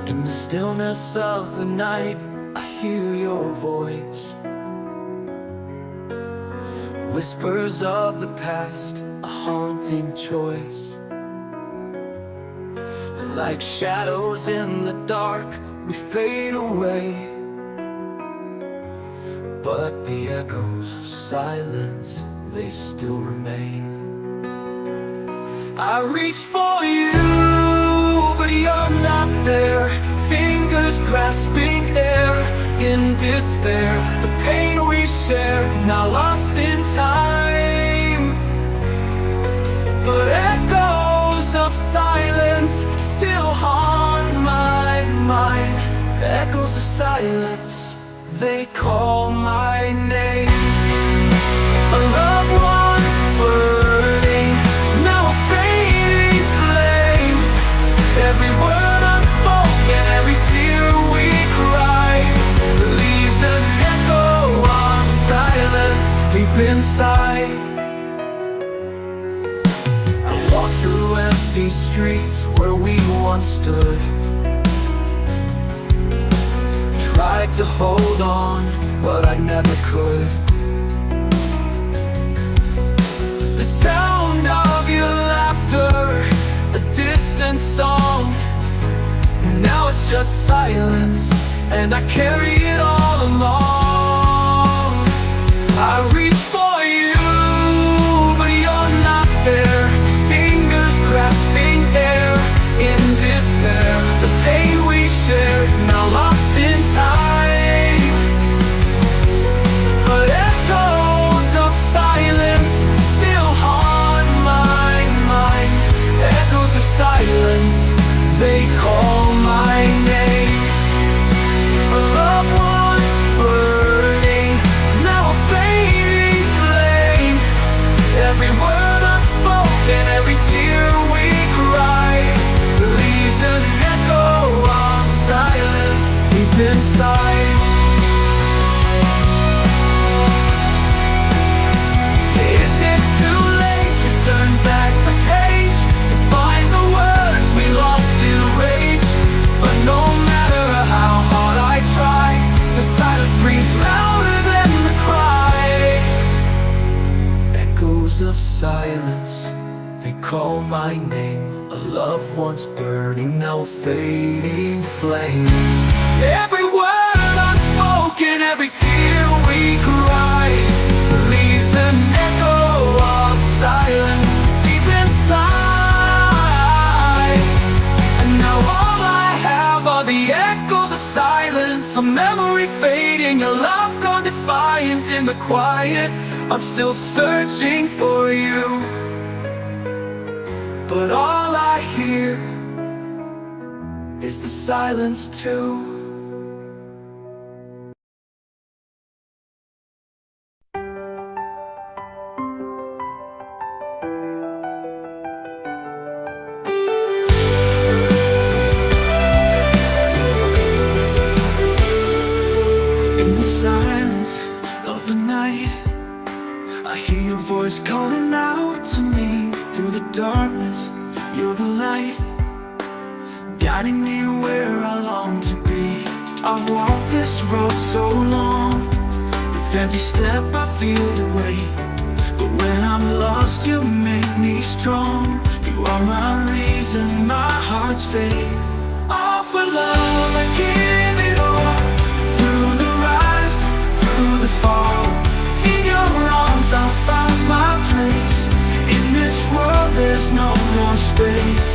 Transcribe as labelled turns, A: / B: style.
A: In the stillness of the night, I hear your voice. Whispers of the past, a haunting choice. Like shadows in the dark, we fade away, but the echoes of silence, they still remain. I reach for you, but you're not there. Fingers grasping air in despair. The pain we share, now lost in time. But echoes of silence still haunt my mind. Echoes of silence, they call my name. A loved one's burning, now a fading flame. Every word unspoken, every tear we cry, leaves an echo of silence deep inside. I walk through empty streets where we once stood. Tried to hold on, but I never could. The sound of your laughter, a distant song. Now it's just silence, and I carry it all along. I reach for you, but you're not there. Fingers grasping air in despair. The pain we share, now lost in time. But echoes of silence still haunt my mind. Echoes of silence, they call my name. A loved one's burning, now a fading flame. Every word unspoken, every tear we cry, leaves an echo of silence deep inside. Is it too late to turn back the page, to find the words we lost in rage? But no matter how hard I try, the silence screams louder than the cries. Echoes of silence, they call my name. A loved one's burning, now a fading flame. Every word unspoken, every tear we cry, leaves an echo of silence deep inside. And now all I have are the echoes of silence. A memory fading, a love gone defiant in the quiet. I'm still searching for you, but all I hear is the silence too. In the silence of the night, I hear your voice calling out to me. Through the darkness, you're the light, guiding me where I long to be. I've walked this road so long, with every step I feel the weight. But when I'm lost, you make me strong. You are my reason, my heart's faith. All for love, I give it all. Through the rise, through the fall, in your arms I'll find my place. In this world there's no more space.